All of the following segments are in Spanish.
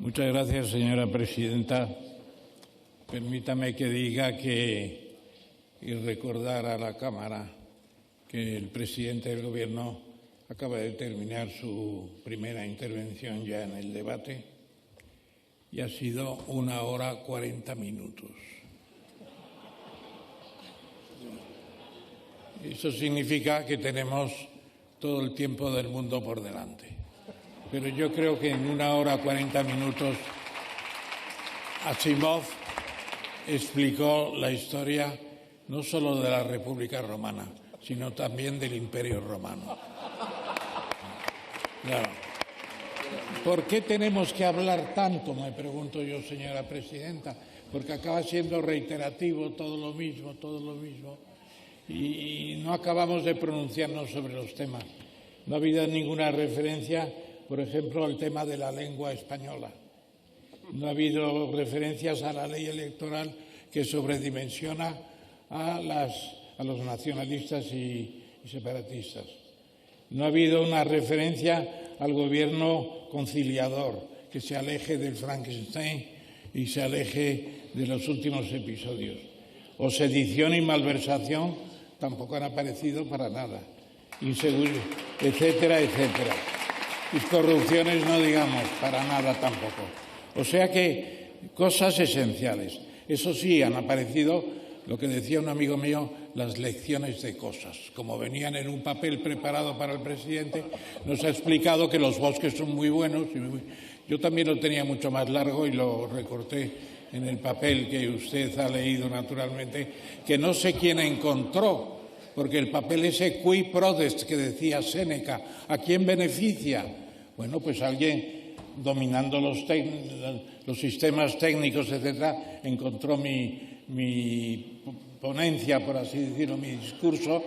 Muchas gracias, señora presidenta. Permítame que diga y recordar a la Cámara que el presidente del Gobierno acaba de terminar su primera intervención ya en el debate y ha sido 1 hora 40 minutos. Eso significa que tenemos todo el tiempo del mundo por delante. Pero yo creo que en 1 hora 40 minutos Asimov explicó la historia no solo de la República Romana, sino también del Imperio Romano. Claro. ¿Por qué tenemos que hablar tanto? Me pregunto yo, señora presidenta. Porque acaba siendo reiterativo, todo lo mismo, y no acabamos de pronunciarnos sobre los temas. No ha habido ninguna referencia, por ejemplo, al tema de la lengua española. No ha habido referencias a la ley electoral que sobredimensiona a los nacionalistas y separatistas. No ha habido una referencia al gobierno conciliador, que se aleje del Frankenstein y se aleje de los últimos episodios. O sedición y malversación tampoco han aparecido para nada. Inseguridad, etcétera, etcétera. Y corrupciones no digamos, para nada tampoco. O sea que cosas esenciales. Eso sí, han aparecido, lo que decía un amigo mío, las lecciones de cosas. Como venían en un papel preparado para el presidente, nos ha explicado que los bosques son muy buenos. Yo también lo tenía mucho más largo y lo recorté en el papel que usted ha leído naturalmente, que no sé quién encontró, porque el papel ese qui prodest que decía Séneca, ¿a quién beneficia? Bueno, pues alguien dominando los sistemas técnicos, etcétera, encontró mi ponencia, por así decirlo, mi discurso,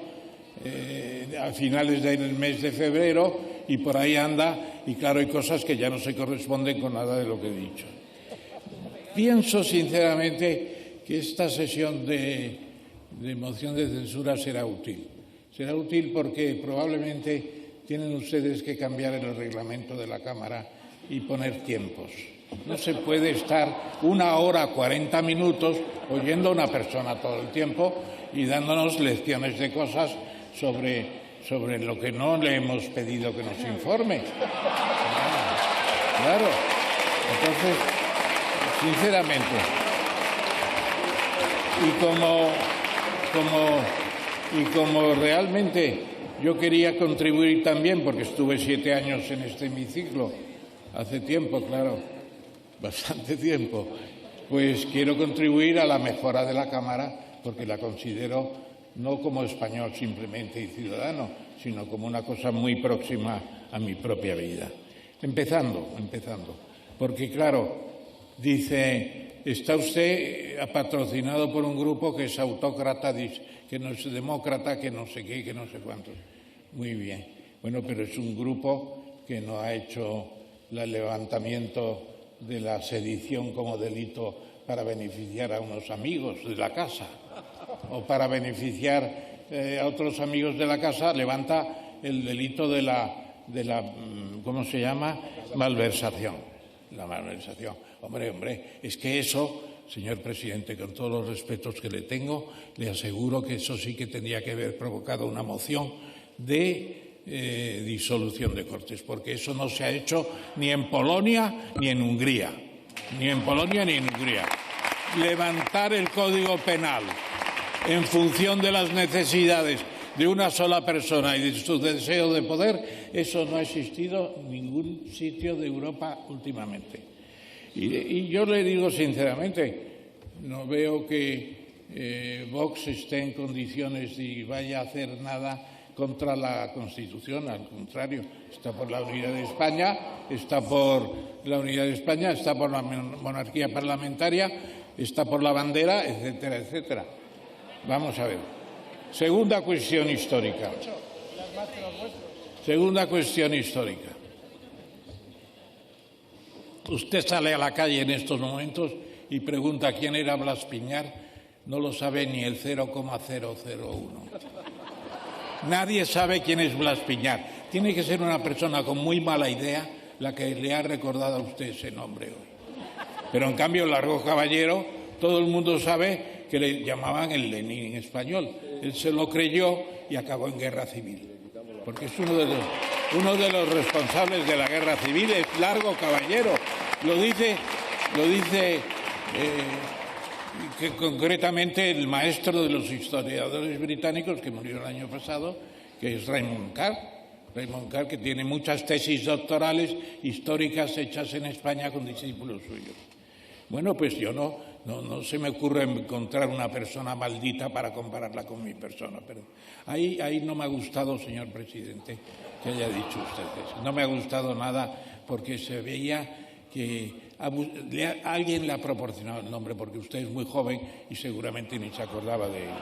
a finales del mes de febrero, y por ahí anda, y claro, hay cosas que ya no se corresponden con nada de lo que he dicho. Pienso sinceramente que esta sesión de moción de censura será útil. Será útil porque probablemente tienen ustedes que cambiar el reglamento de la Cámara y poner tiempos. No se puede estar 1 hora 40 minutos oyendo a una persona todo el tiempo y dándonos lecciones de cosas sobre lo que no le hemos pedido que nos informe. Claro. Entonces, sinceramente, y como realmente yo quería contribuir también, porque estuve 7 años en este hemiciclo, hace tiempo, claro, bastante tiempo, pues quiero contribuir a la mejora de la Cámara, porque la considero no como español simplemente y ciudadano, sino como una cosa muy próxima a mi propia vida. Empezando, porque claro, dice, está usted patrocinado por un grupo que es autócrata, que no es demócrata, que no sé qué, que no sé cuántos. Muy bien. Bueno, pero es un grupo que no ha hecho el levantamiento de la sedición como delito para beneficiar a unos amigos de la casa o para beneficiar a otros amigos de la casa, levanta el delito de la ¿cómo se llama? Malversación. La malversación. Hombre, es que eso, señor presidente, con todos los respetos que le tengo, le aseguro que eso sí que tendría que haber provocado una moción de disolución de Cortes, porque eso no se ha hecho ni en Polonia ni en Hungría. Levantar el Código Penal en función de las necesidades de una sola persona y de su deseo de poder, eso no ha existido en ningún sitio de Europa últimamente. Y yo le digo sinceramente, no veo que Vox esté en condiciones y vaya a hacer nada contra la Constitución, al contrario, está por la unidad de España, está por la monarquía parlamentaria, está por la bandera, etcétera, etcétera. Vamos a ver. Segunda cuestión histórica. Usted sale a la calle en estos momentos y pregunta quién era Blas Piñar, no lo sabe ni el 0,001. Nadie sabe quién es Blas Piñar. Tiene que ser una persona con muy mala idea la que le ha recordado a usted ese nombre hoy. Pero en cambio, Largo Caballero, todo el mundo sabe que le llamaban el Lenin español. Él se lo creyó y acabó en guerra civil. Porque es uno de los responsables de la guerra civil, es Largo Caballero. Lo dice que concretamente el maestro de los historiadores británicos que murió el año pasado, que es Raymond Carr. Raymond Carr, que tiene muchas tesis doctorales históricas hechas en España con discípulos suyos. Bueno, pues yo no se me ocurre encontrar una persona maldita para compararla con mi persona, pero ahí no me ha gustado, señor presidente, que haya dicho usted eso. No me ha gustado nada porque se veía que alguien le ha proporcionado el nombre, porque usted es muy joven y seguramente ni se acordaba de él.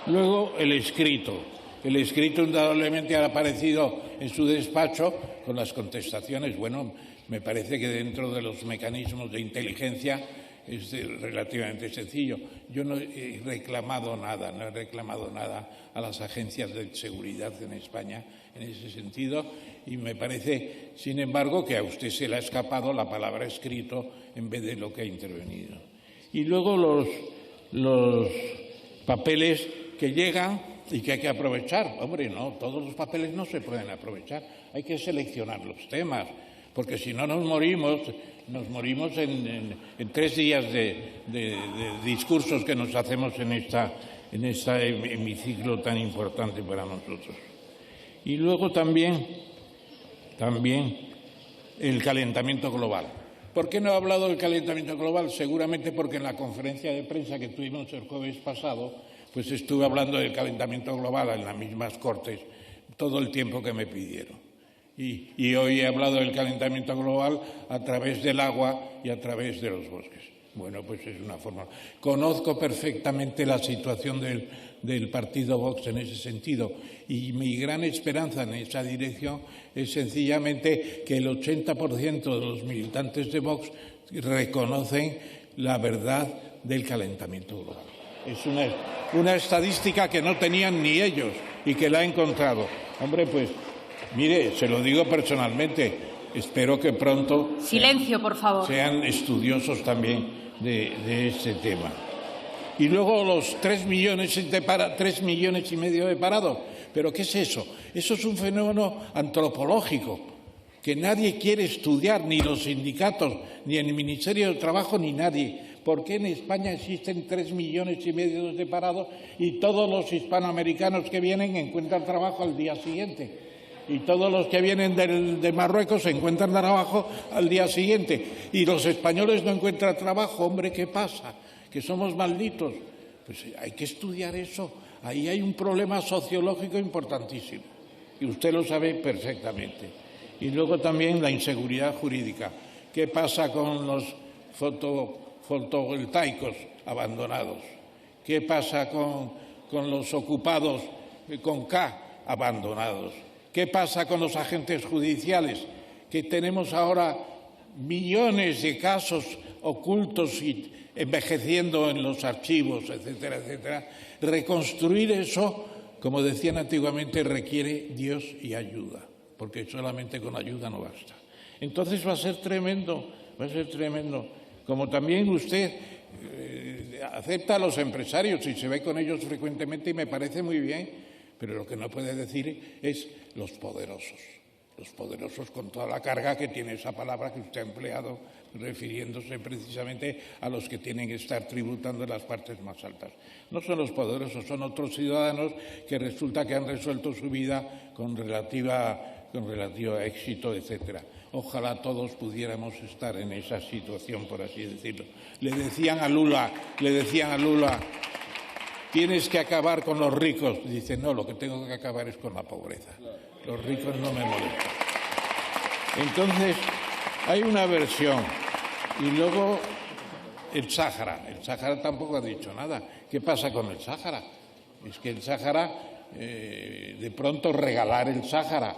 Luego, el escrito. El escrito indudablemente ha aparecido en su despacho con las contestaciones. Bueno, me parece que dentro de los mecanismos de inteligencia es relativamente sencillo. Yo no he reclamado nada a las agencias de seguridad en España en ese sentido, y me parece, sin embargo, que a usted se le ha escapado la palabra escrito en vez de lo que ha intervenido. Y luego los papeles que llegan y que hay que aprovechar. Hombre, no, todos los papeles no se pueden aprovechar. Hay que seleccionar los temas, porque si no nos morimos en 3 días de discursos que nos hacemos en este hemiciclo tan importante para nosotros. Y luego también el calentamiento global. ¿Por qué no he hablado del calentamiento global? Seguramente porque en la conferencia de prensa que tuvimos el jueves pasado, pues estuve hablando del calentamiento global en las mismas Cortes todo el tiempo que me pidieron. Y hoy he hablado del calentamiento global a través del agua y a través de los bosques. Bueno, pues es una forma. Conozco perfectamente la situación del partido Vox en ese sentido, y mi gran esperanza en esa dirección es sencillamente que el 80% de los militantes de Vox reconocen la verdad del calentamiento global. Es una estadística que no tenían ni ellos y que la he encontrado. Hombre, pues mire, se lo digo personalmente, espero que pronto silencio, por favor, sean estudiosos también de este tema. Y luego los 3 millones y medio de parados. ¿Pero qué es eso? Eso es un fenómeno antropológico que nadie quiere estudiar, ni los sindicatos, ni el Ministerio de Trabajo, ni nadie. ¿Por qué en España existen 3 millones y medio de parados y todos los hispanoamericanos que vienen encuentran trabajo al día siguiente? Y todos los que vienen de Marruecos encuentran trabajo al día siguiente. Y los españoles no encuentran trabajo. Hombre, ¿qué pasa? ¿Que somos malditos? Pues hay que estudiar eso. Ahí hay un problema sociológico importantísimo. Y usted lo sabe perfectamente. Y luego también la inseguridad jurídica. ¿Qué pasa con los fotovoltaicos abandonados? ¿Qué pasa con los ocupados con K abandonados? ¿Qué pasa con los agentes judiciales? Que tenemos ahora millones de casos ocultos y envejeciendo en los archivos, etcétera, etcétera. Reconstruir eso, como decían antiguamente, requiere Dios y ayuda, porque solamente con ayuda no basta. Entonces va a ser tremendo. Como también usted acepta a los empresarios y se ve con ellos frecuentemente y me parece muy bien, pero lo que no puede decir es los poderosos con toda la carga que tiene esa palabra que usted ha empleado, refiriéndose precisamente a los que tienen que estar tributando en las partes más altas. No son los poderosos, son otros ciudadanos que resulta que han resuelto su vida con relativa éxito, etcétera. Ojalá todos pudiéramos estar en esa situación, por así decirlo. Le decían a Lula, tienes que acabar con los ricos. Dice, no, lo que tengo que acabar es con la pobreza. Los ricos no me molestan. Entonces, hay una versión. Y luego, el Sáhara. El Sáhara tampoco ha dicho nada. ¿Qué pasa con el Sáhara? Es que el Sáhara, de pronto regalar el Sáhara,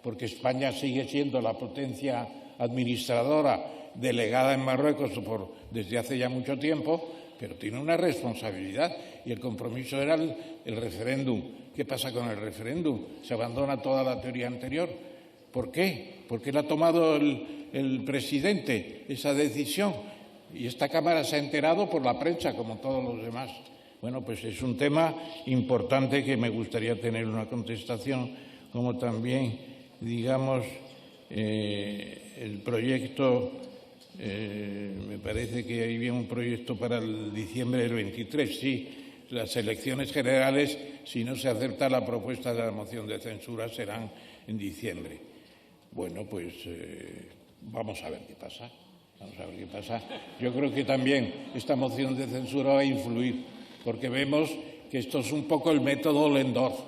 porque España sigue siendo la potencia administradora delegada en Marruecos desde hace ya mucho tiempo, pero tiene una responsabilidad y el compromiso era el referéndum. ¿Qué pasa con el referéndum? ¿Se abandona toda la teoría anterior? ¿Por qué? Porque la ha tomado el presidente esa decisión y esta Cámara se ha enterado por la prensa, como todos los demás. Bueno, pues es un tema importante que me gustaría tener una contestación, como también, digamos, el proyecto, me parece que ahí viene un proyecto para el diciembre del 23, sí, las elecciones generales, si no se acepta la propuesta de la moción de censura, serán en diciembre. Bueno, pues vamos a ver qué pasa. Vamos a ver qué pasa. Yo creo que también esta moción de censura va a influir, porque vemos que esto es un poco el método Lendorf.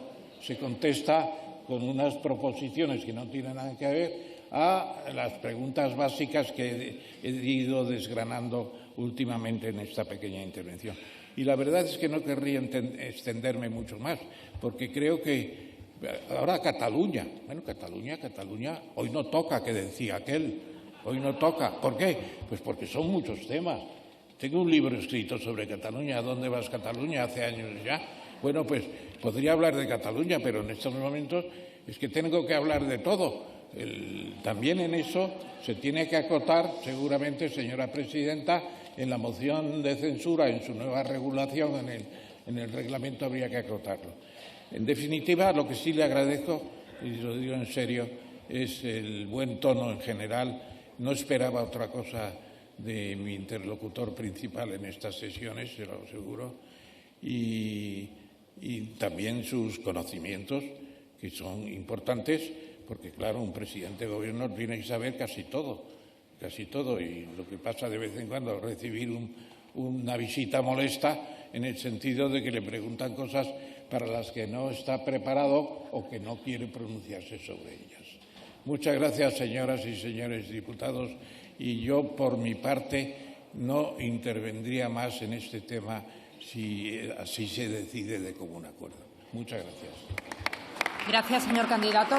Se contesta con unas proposiciones que no tienen nada que ver a las preguntas básicas que he ido desgranando últimamente en esta pequeña intervención. Y la verdad es que no querría extenderme mucho más, porque creo que ahora Cataluña, bueno, Cataluña, hoy no toca, que decía aquel, hoy no toca. ¿Por qué? Pues porque son muchos temas. Tengo un libro escrito sobre Cataluña, ¿a dónde vas Cataluña? Hace años ya. Bueno, pues podría hablar de Cataluña, pero en estos momentos es que tengo que hablar de todo. También en eso se tiene que acotar, seguramente, señora presidenta, en la moción de censura, en su nueva regulación, en el reglamento habría que acotarlo. En definitiva, lo que sí le agradezco, y lo digo en serio, es el buen tono en general. No esperaba otra cosa de mi interlocutor principal en estas sesiones, se lo aseguro, y también sus conocimientos, que son importantes, porque, claro, un presidente de gobierno tiene que saber casi todo, y lo que pasa de vez en cuando es recibir una visita molesta en el sentido de que le preguntan cosas para las que no está preparado o que no quiere pronunciarse sobre ellas. Muchas gracias, señoras y señores diputados, y yo, por mi parte, no intervendría más en este tema si así se decide de común acuerdo. Muchas gracias. Gracias, señor candidato.